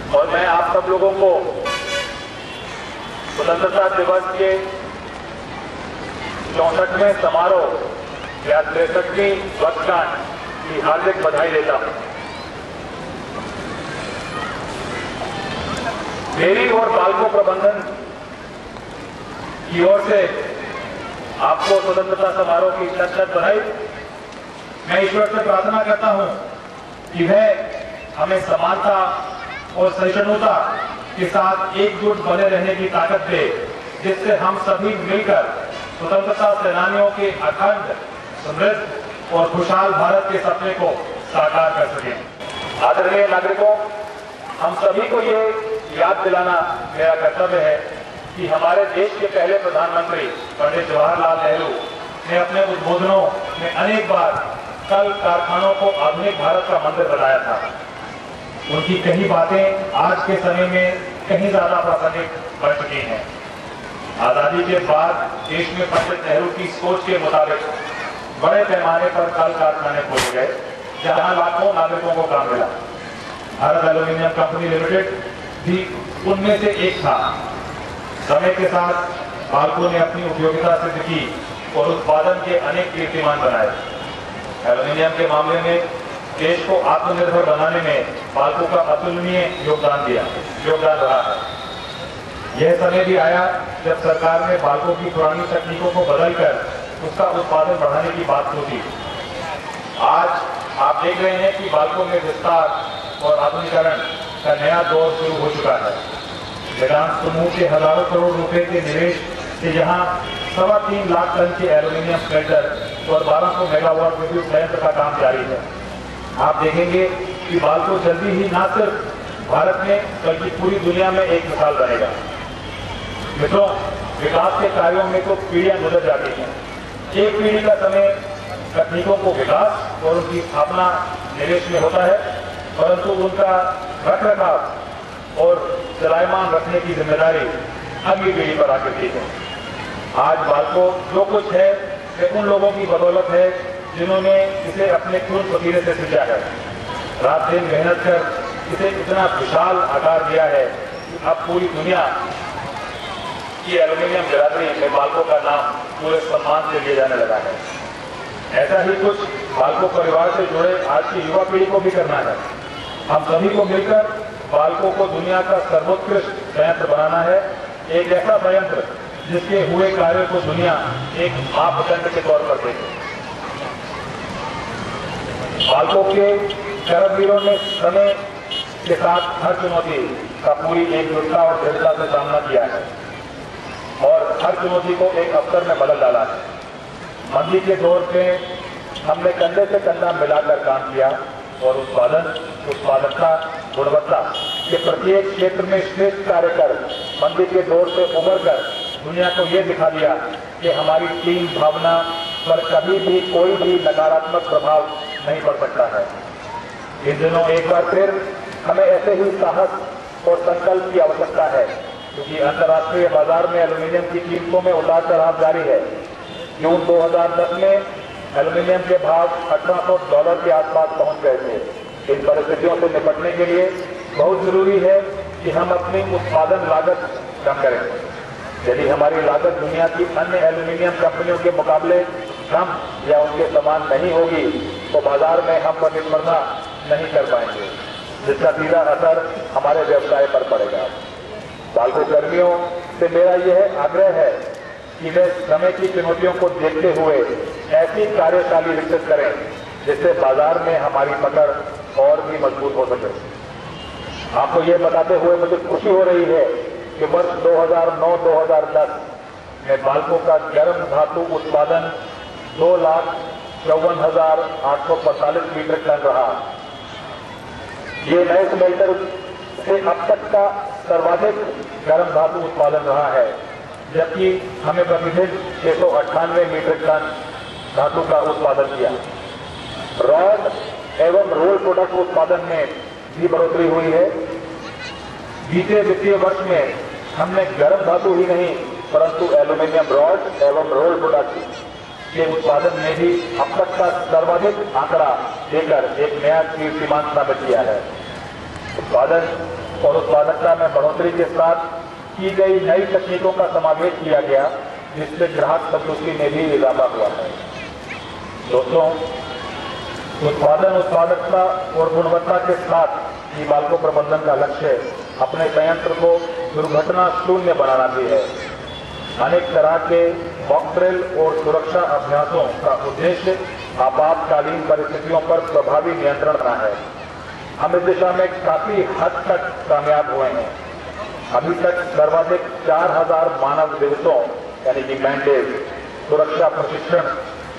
और मैं आप सब लोगों को स्वतंत्रता दिवस के 64वें समारोह या 63वीं वर्षगांठ की हार्दिक बधाई देता हूं। मेरी और बाल्को प्रबंधन की ओर से आपको स्वतंत्रता समारोह की शत-शत बधाई। मैं ईश्वर से प्रार्थना करता हूं कि वह हमें समानता और सहिष्णुता के साथ एकजुट बने रहने की ताकत दे, जिससे हम सभी मिलकर स्वतंत्रता सेनानियों के अखंड, समृद्ध और खुशहाल भारत के सपने को साकार कर सकें। आदरणीय नागरिकों, हम सभी को ये याद दिलाना मेरा कर्तव्य है कि हमारे देश के पहले प्रधानमंत्री पंडित जवाहरलाल नेहरू ने अपने उद्बोधनों में अनेक बार कल कारखानों को आधुनिक भारत का मंदिर बताया था। उनकी कई बातें आज के समय में कहीं ज्यादा प्रासंगिक बन चुकी हैं। आजादी के बाद देश में पंडित नेहरू की सोच के मुताबिक बड़े पैमाने पर कल कारखाने खोले गए, जहां लाखों नागरिकों को काम मिला। भारत एल्यूमीनियम कंपनी लिमिटेड भी उनमें से एक था। समय के साथ बाल्को ने अपनी उपयोगिता सिद्ध की और उत्पादन के अनेक कीर्तिमान बनाए। एल्यूमीनियम के मामले में देश को आत्मनिर्भर बनाने में बाल्को का अतुलनीय योगदान रहा है। यह समय भी आया जब सरकार ने बाल्को की पुरानी तकनीकों को बदलकर उसका उत्पादन बढ़ाने की बात सोची। आज आप देख रहे हैं कि बाल्को में विस्तार और आधुनिकीकरण का नया दौर शुरू हो चुका है। वेदांत समूह के हजारों करोड़ रुपए के निवेश से यहाँ 3.25 लाख टन के एल्यूमीनियम स्मेल्टर और 1200 मेगावाट विद्युत संयंत्र का काम जारी है। आप देखेंगे कि बाल्को जल्दी ही न सिर्फ भारत में बल्कि पूरी दुनिया में एक मिसाल बनेगा। मित्रों, विकास के कार्यों में तो पीढ़ियां गुजर जाती हैं। एक पीढ़ी का समय तकनीकों को विकास और उनकी स्थापना निवेश में होता है, परंतु उनका रखरखाव और चलायमान रखने की जिम्मेदारी अगली पीढ़ी पर आकर है। आज बाल्को जो कुछ है वह उन लोगों की बदौलत है जिन्होंने इसे अपने खून पसीने से सींचा है, रात दिन मेहनत कर इसे इतना विशाल आकार दिया है कि अब पूरी दुनिया की एल्यूमीनियम बिरादरी में बाल्को का नाम पूरे सम्मान से लिया जाने लगा है। ऐसा ही कुछ बाल्को परिवार से जुड़े आज की युवा पीढ़ी को भी करना है। हम सभी को मिलकर बाल्को को दुनिया का सर्वोत्कृष्ट संयंत्र बनाना है, एक ऐसा संयंत्र जिसके हुए कार्य को दुनिया एक मापदंड के तौर पर देखे। बाल्को के कर्मवीरों ने समय के साथ हर चुनौती का पूरी एकजुटता और दृढ़ता से सामना किया है और हर चुनौती को एक अवसर में बदल डाला है। मंदी के दौर में हमने कंधे से कंधा मिलाकर काम किया और उत्पादकता, गुणवत्ता के प्रत्येक क्षेत्र में श्रेष्ठ कार्य कर मंदी के दौर से उभर कर दुनिया को यह दिखा दिया कि हमारी टीम भावना पर कभी भी कोई भी नकारात्मक प्रभाव नहीं पड़ सकता है। इन दिनों एक बार फिर हमें ऐसे ही साहस और संकल्प की आवश्यकता है, क्योंकि अंतर्राष्ट्रीय बाजार में एल्यूमीनियम की कीमतों में उतार चढ़ाव जारी है। जून 2010 में एल्यूमीनियम के भाव $1800 के आसपास पहुंच गए थे। इन परिस्थितियों से निपटने के लिए बहुत जरूरी है कि हम अपनी उत्पादन लागत कम करें। यदि हमारी लागत दुनिया की अन्य एल्यूमीनियम कंपनियों के मुकाबले कम या उनके समान नहीं होगी तो बाजार में हम प्रतिस्पर्धा नहीं कर पाएंगे, जिसका सीधा असर हमारे व्यवसाय पर पड़ेगा। बाल्को कर्मियों से मेरा यह आग्रह है कि वे समय की चुनौतियों को देखते हुए ऐसी कार्यशैली विकसित करें जिससे बाजार में हमारी पकड़ और भी मजबूत हो सके। आपको ये बताते हुए मुझे खुशी हो रही है कि वर्ष 2009-2010 में बाल्को का गर्म धातु उत्पादन 2,54,845 मीट्रिक टन रहा। ये नए स्मेल्टर से अब तक का सर्वाधिक गर्म धातु उत्पादन रहा है, जबकि हमें प्रतिदिन 698 मीट्रिक टन धातु का उत्पादन किया। रॉड एवं रोल प्रोडक्ट उत्पादन में भी बढ़ोतरी हुई है। बीते वित्तीय वर्ष में हमने गर्म धातु ही नहीं परंतु एल्यूमीनियम रॉड एवं रोल प्रोडक्ट के उत्पादन में भी अब तक का सर्वाधिक आंकड़ा देकर एक नया कीर्तिमान स्थापित किया है। उत्पादन और उत्पादकता में बढ़ोतरी के साथ की गई नई तकनीकों का समावेश किया गया, जिससे ग्राहक संतुष्टि में भी इजाफा हुआ है। दोस्तों, उत्पादन, उत्पादकता और गुणवत्ता के साथ हिंडाल्को प्रबंधन का लक्ष्य अपने संयंत्र को दुर्घटना शून्य बनाना भी है। अनेक तरह के मॉकड्रिल और सुरक्षा अभ्यासों का उद्देश्य आपातकालीन परिस्थितियों पर प्रभावी नियंत्रण करना है। हम इस दिशा में काफी हद तक कामयाब हुए हैं। अभी तक सर्वाधिक 4000 मानव दिवसों यानी कि मैंडेज सुरक्षा प्रशिक्षण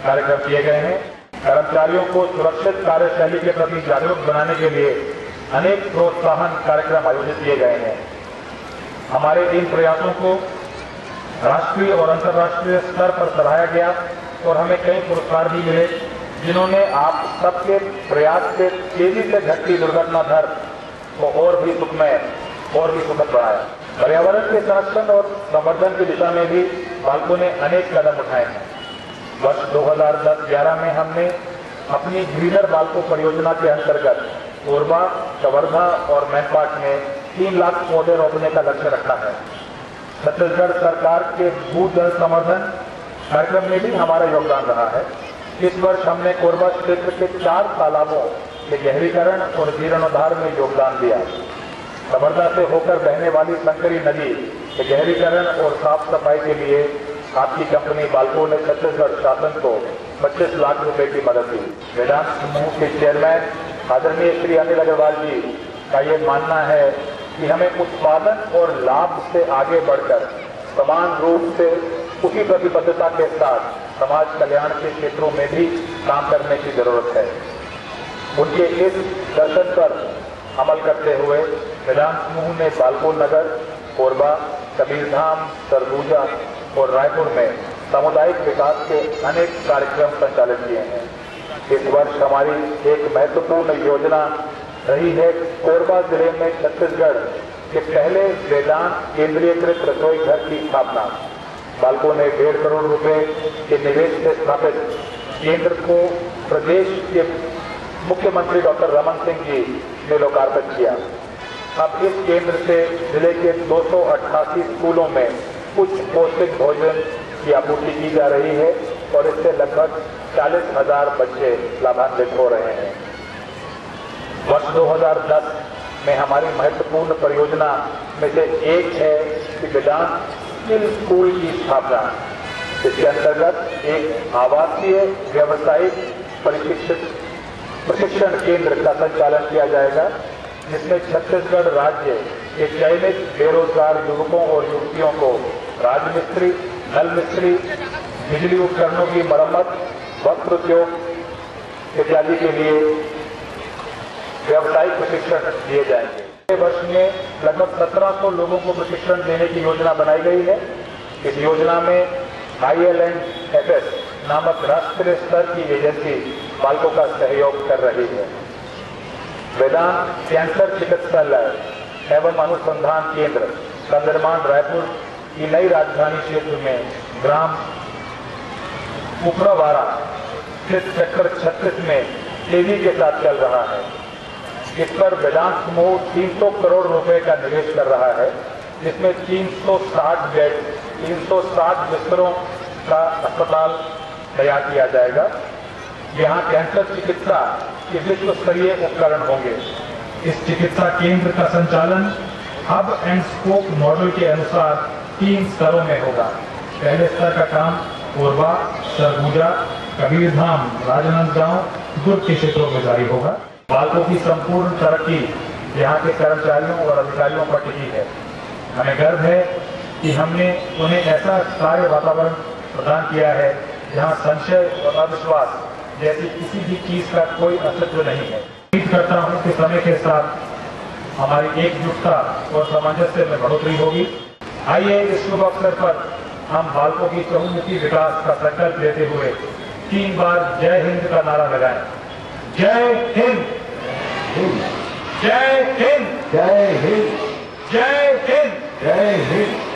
कार्यक्रम किए गए हैं। कर्मचारियों को सुरक्षित कार्यशैली के प्रति जागरूक बनाने के लिए अनेक प्रोत्साहन कार्यक्रम आयोजित किए गए हैं। हमारे इन प्रयासों को राष्ट्रीय और अंतर्राष्ट्रीय स्तर पर सराहा गया और हमें कई पुरस्कार भी मिले, जिन्होंने आप सबके प्रयास से तेजी से घटती दुर्घटना दर को और भी सुखमय और भी सुखद बनाया। पर्यावरण के संरक्षण और संवर्धन की दिशा में भी बाल्को ने अनेक कदम उठाए हैं। वर्ष 2010-11 में हमने अपनी ग्रीनर बाल्को परियोजना के अंतर्गत कोरबा, कवर्धा और मैनपाट में 3 लाख पौधे रोपने का लक्ष्य रखा है। छत्तीसगढ़ सरकार के भूजल संवर्धन कार्यक्रम में भी हमारा योगदान रहा है। इस वर्ष हमने कोरबा क्षेत्र के 4 तालाबों के गहरीकरण और जीर्णोद्धार में योगदान दिया। कवर्धा से होकर बहने वाली संकरी नदी के गहरीकरण और साफ सफाई के लिए आपकी कंपनी बाल्को ने छत्तीसगढ़ शासन को 25 लाख रुपए की मदद दी। वेदांत समूह के चेयरमैन आदरणीय श्री अनिल अग्रवाल जी का ये मानना है कि हमें उत्पादन और लाभ से आगे बढ़कर समान रूप से उसी प्रतिबद्धता के साथ समाज कल्याण के क्षेत्रों में भी काम करने की जरूरत है। उनके इस दर्शन पर अमल करते हुए वेदांत समूह ने बाल्को नगर, कोरबा, कबीरधाम, सरगुजा और रायपुर में सामुदायिक विकास के अनेक कार्यक्रम संचालित किए हैं। इस वर्ष हमारी एक महत्वपूर्ण योजना रही है कोरबा जिले में छत्तीसगढ़ के पहले वेदांत केंद्रीयकृत रसोई घर की स्थापना। बाल्को ने 1.5 करोड़ रुपए के निवेश से स्थापित केंद्र को प्रदेश के मुख्यमंत्री डॉक्टर रमन सिंह जी ने लोकार्पण किया। अब इस केंद्र से जिले के 288 स्कूलों में उच्च पौष्टिक भोजन की आपूर्ति की जा रही है और इससे लगभग 40,000 बच्चे लाभान्वित हो रहे हैं। वर्ष 2010 में हमारी महत्वपूर्ण परियोजना में से एक है कि वेदांत स्किल स्कूल की स्थापना। इसके अंतर्गत एक आवासीय व्यावसायिक प्रशिक्षण केंद्र का संचालन किया जाएगा, जिसमें छत्तीसगढ़ राज्य के चयनित बेरोजगार युवकों और युवतियों को राजमिस्त्री, नल मिस्त्री, बिजली उपकरणों की मरम्मत, वस्त्र उद्योग इत्यादि के लिए व्यावसायिक प्रशिक्षण दिए जाएंगे। वर्ष में लगभग 1700 लोगों को प्रशिक्षण देने की योजना बनाई गई है। इस योजना में ILNFS नामक राष्ट्रीय स्तर की एजेंसी बाल्को का सहयोग कर रही है। वेदांत कैंसर चिकित्सालय एवं अनुसंधान केंद्र का निर्माण रायपुर की नई राजधानी क्षेत्र में ग्राम उपरावाड़ा स्थित सेक्टर 36 में तेजी के साथ चल रहा है। इस पर वेदांत समूह 300 करोड़ रुपए का निवेश कर रहा है, जिसमें 360 बेड, 360 बिस्तरों का अस्पताल तैयार किया जाएगा। यहाँ कैंसर चिकित्सा के विश्व स्तरीय उपकरण होंगे। इस चिकित्सा केंद्र का संचालन हब एंड स्पोक मॉडल के अनुसार 3 स्तरों में होगा। पहले स्तर का काम कोरबा, सरगुजा, कबीरधाम, राजनांदगांव, दुर्ग के क्षेत्रों में जारी होगा। बाल्को की संपूर्ण तरक्की यहाँ के कर्मचारियों और अधिकारियों पर टिकी है। हमें गर्व है कि हमने उन्हें ऐसा कार्य वातावरण प्रदान किया है जहाँ संशय और अविश्वास जैसी किसी भी चीज का कोई अस्तित्व नहीं है। उम्मीद करता हूँ कि समय के साथ हमारी एकजुटता और सामंजस्य में बढ़ोतरी होगी। आइए इस शुभ अवसर पर हम बाल्को की चहुमुखी विकास का संकल्प लेते हुए 3 बार जय हिंद का नारा लगाएं। जय हिंद, जय हिंद, जय हिंद, जय हिंद, जय हिंद।